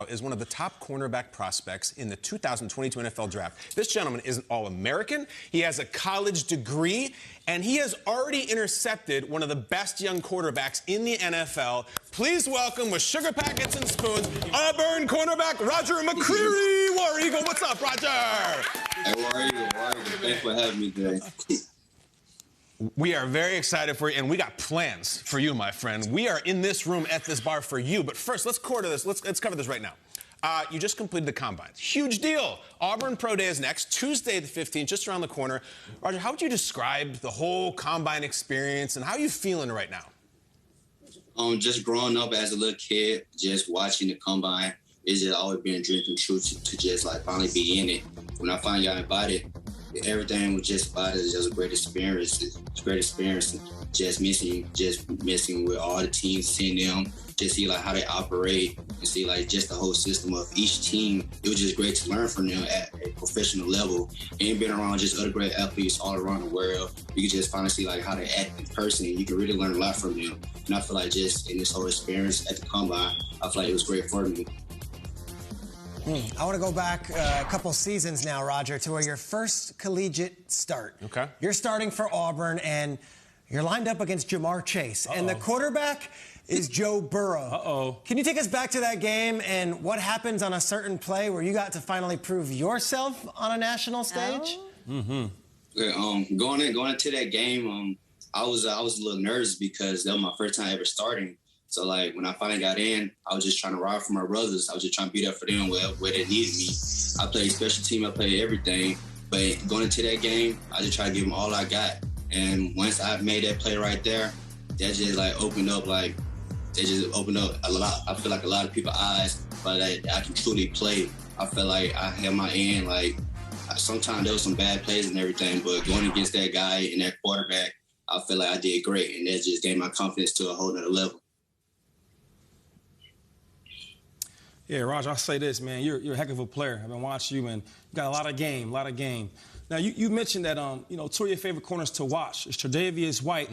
is one of the top cornerback prospects in the 2022 NFL Draft. This gentleman is an All-American. He has a college degree, and he has already intercepted one of the best young quarterbacks in the NFL. Please welcome, with sugar packets and spoons, Auburn cornerback Roger McCreary. War Eagle, what's up, Roger? Hey, War Eagle. Thanks for having me today. We are very excited for you, and we got plans for you, my friend. We are in this room at this bar for you. But first, let's cover this right now. You just completed the combine. Huge deal. Auburn Pro Day is next, Tuesday the 15th, just around the corner. Roger, how would you describe the whole combine experience, and how are you feeling right now? Just growing up as a little kid, just watching the combine, it's just always been a dream come true to just like finally be in it. When I finally got invited, everything was just about it. It was just a great experience. It's a great experience. Just missing with all the teams, seeing them, just see like how they operate, and see like just the whole system of each team. It was just great to learn from them at a professional level, and being around just other great athletes all around the world. You can just finally see like how they act in person, and you can really learn a lot from them. And I feel like just in this whole experience at the combine, I feel like it was great for me. I want to go back a couple seasons now, Roger, to where your first collegiate start. Okay. You're starting for Auburn, and you're lined up against Jamar Chase. And the quarterback is Joe Burrow. Can you take us back to that game and what happens on a certain play where you got to finally prove yourself on a national stage? Okay, going into that game, I was a little nervous because that was my first time ever starting. So, like, when I finally got in, I was just trying to ride for my brothers. I was just trying to be there for them where they needed me. I played special team. I played everything. But going into that game, I just tried to give them all I got. And once I made that play right there, that just, like, opened up a lot. I feel like a lot of people's eyes, but I can truly play. I feel like I had my end. Like, sometimes there was some bad plays and everything, but going against that guy and that quarterback, I feel like I did great. And that just gave my confidence to a whole nother level. Yeah, Roger, I'll say this, man. You're a heck of a player. I've been watching you, and you got a lot of game. Now, you mentioned that, two of your favorite corners to watch is Tre'Davious White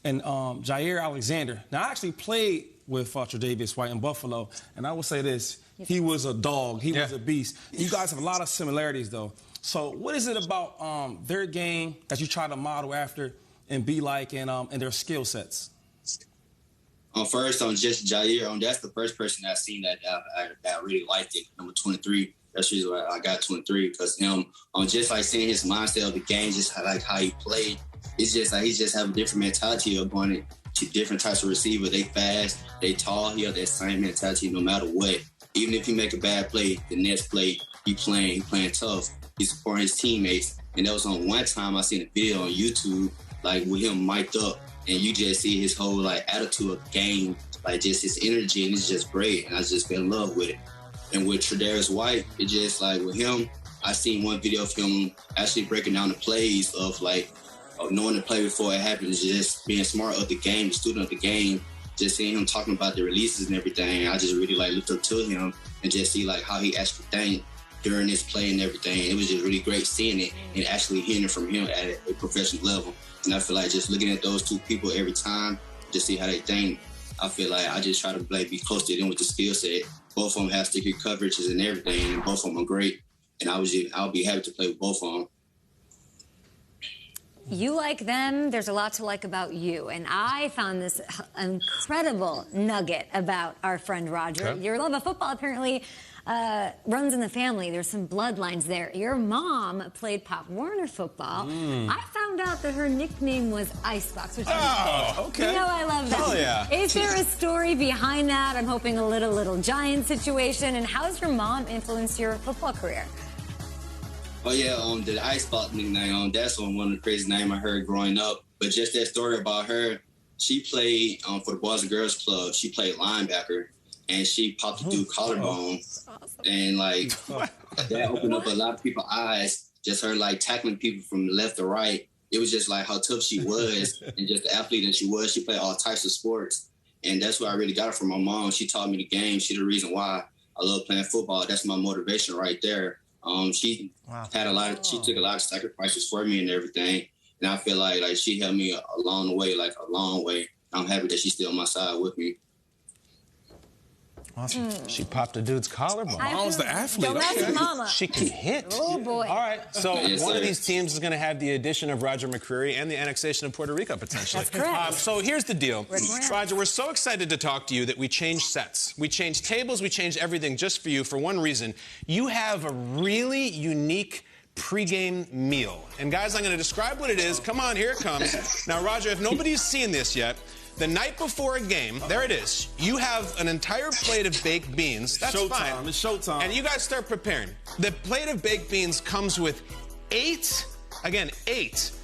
and Jair Alexander. Now, I actually played with Tre'Davious White in Buffalo, and I will say this. He was a dog. He was a beast. You guys have a lot of similarities, though. So what is it about their game that you try to model after and be like in their skill sets? First, just Jair, that's the first person I've seen that I really liked it. Number 23. That's the reason why I got 23, because him, just like seeing his mindset of the game, just like how he played. It's just like he just have a different mentality of going to different types of receiver. They fast, they tall. He have that same mentality no matter what. Even if he make a bad play, the next play he playing tough. He's supporting his teammates. And that was on one time I seen a video on YouTube, like with him mic'd up. And you just see his whole like attitude of the game, like just his energy, and it's just great. And I just fell in love with it. And with Tre'Davious White, it just like with him, I seen one video of him actually breaking down the plays of like knowing the play before it happens, just being smart of the game, the student of the game. Just seeing him talking about the releases and everything, I just really like looked up to him and just see like how he actually think during this play and everything. It was just really great seeing it and actually hearing it from him at a professional level. And I feel like just looking at those two people every time, just see how they think, I feel like I just try to be close to them with the skill set. Both of them have sticky coverages and everything, and both of them are great. And I'll be happy to play with both of them. You like them. There's a lot to like about you. And I found this incredible nugget about our friend Roger. Okay. Your love of football apparently runs in the family. There's some bloodlines there. Your mom played Pop Warner football. I found out that her nickname was Icebox. Which okay. You know I love that. Hell yeah. Is there a story behind that? I'm hoping a little giant situation. And how has your mom influenced your football career? Oh yeah, the Icebox nickname, that's one of the crazy names I heard growing up. But just that story about her, she played for the Boys and Girls Club. She played linebacker, and she popped a dude collarbone. Awesome. And like that opened up a lot of people's eyes. Just her like tackling people from left to right. It was just like how tough she was, and just the athlete that she was. She played all types of sports, and that's where I really got it from my mom. She taught me the game. She's the reason why I love playing football. That's my motivation right there. She had she took a lot of sacrifices for me and everything. And I feel like she helped me along the way, like a long way. I'm happy that she's still on my side with me. Awesome. She popped a dude's collarbone. Mom's the athlete. Don't mess with mama. She can hit. Oh, boy. All right, so Yes, one of sir. these teams is going to have the addition of Roger McCreary and the annexation of Puerto Rico, potentially. That's correct. So here's the deal. Rick Moran. Roger, we're so excited to talk to you that we changed sets. We changed tables, we changed everything just for you for one reason. You have a really unique pregame meal. And guys, I'm going to describe what it is. Come on, here it comes. Now, Roger, if nobody's seen this yet, the night before a game, there it is. You have an entire plate of baked beans. That's Showtime. fine. It's showtime. And you guys start preparing. The plate of baked beans comes with 8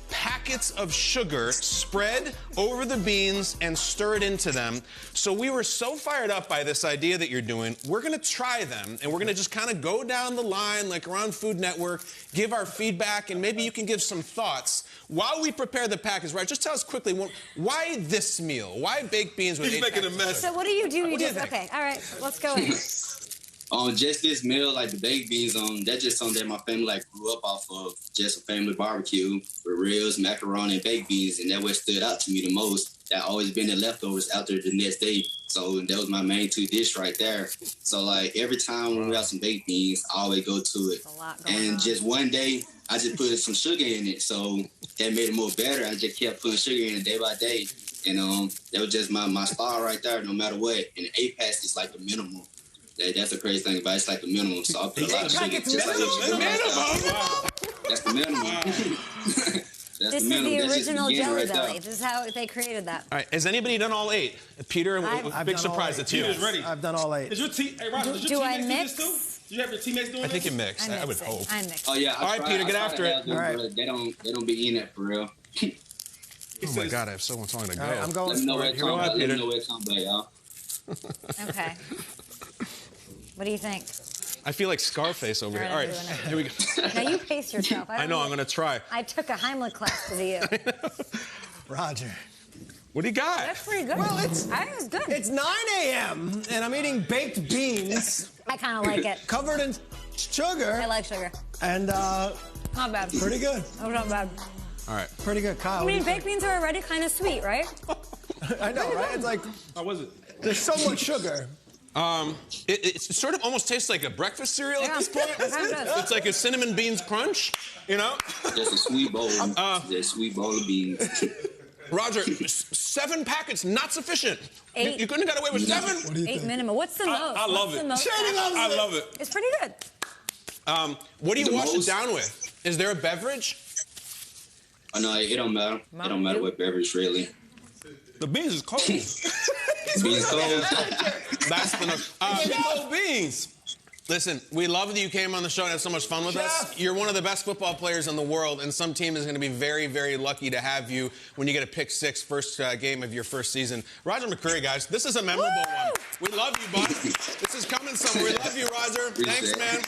packets of sugar spread over the beans and stirred into them. So we were so fired up by this idea that you're doing. We're going to try them, and we're going to just kind of go down the line like around Food Network, give our feedback, and maybe you can give some thoughts. While we prepare the package, right, just tell us quickly, why this meal? Why baked beans with He's 8 making a packets of mess. So what do you do? What do you think? Okay, all right, let's go in. Just this meal, like the baked beans, that's just something that my family like grew up off of. Just a family barbecue with ribs, macaroni, and baked beans, and that what stood out to me the most. That always been the leftovers out there the next day. So that was my main 2 dish right there. So like every time when we have some baked beans, I always go to it. A lot going And on. just one day, I just put some sugar in it, so that made it more better. I just kept putting sugar in it day by day, and that was just my style right there, no matter what. And 8 packs is like the minimum. That's the crazy thing about it. It's like the minimum, so I put a lot of sugar. Just like what you do. That's the minimum. That's This the minimum. is the That's just original beginning Jelly right there. Belly. This is how they created that. All right, has anybody done all 8? Peter, I've big done all surprise, 8. it's you. Peter's ready. I've done all 8. Is your hey, Roger, does your Do I teammates do this mix? too? Do you have your teammates doing I think this? you mixed. I would hope. I'm mixing. Oh yeah. All right, Peter, get after it. All right. They don't be eating that for real. Oh my God, I have so much longer to go. All right, I'm Let going me know for where it. it Here we comes go. back. Let Peter. me know where it comes back, y'all. Okay. What do you think? I feel like Scarface over here. All All right, right, I'm doing it. here we go. Now you pace yourself. I know, I'm going to try. I took a Heimlich class to you. Roger. What do you got? That's pretty good. Well, I think it's good. It's 9 a.m. and I'm eating baked beans I kind of like it. covered in sugar. I like sugar. And Not bad. pretty good. Oh, not bad. All right. Pretty good, Kyle. I what do mean, you think? baked beans are already kind of sweet, right? I know, right? It's like How was it? there's so much sugar. It sort of almost tastes like a breakfast cereal at this point. It kinda does. It's like a cinnamon beans crunch, you know? Just a sweet bowl. Just a sweet bowl of beans. Roger, 7 packets, not sufficient. 8. You couldn't have got away with 7? What do you 8 think? minimum. What's the most? I love What's it. the most? Shady loves I it. love it. It's pretty good. What do you The wash it most? down with? Is there a beverage? Oh no, it don't matter. It don't matter what beverage really. The beans is cold. Beans cold. That's the Cold beans. Listen, we love that you came on the show and had so much fun with us. Jeff. You're one of the best football players in the world, and some team is going to be very, very lucky to have you when you get a pick 6 first game of your first season. Roger McCreary, guys, this is a memorable one. We love you, bud. This is coming somewhere. We love you, Roger. Appreciate Thanks, it. man.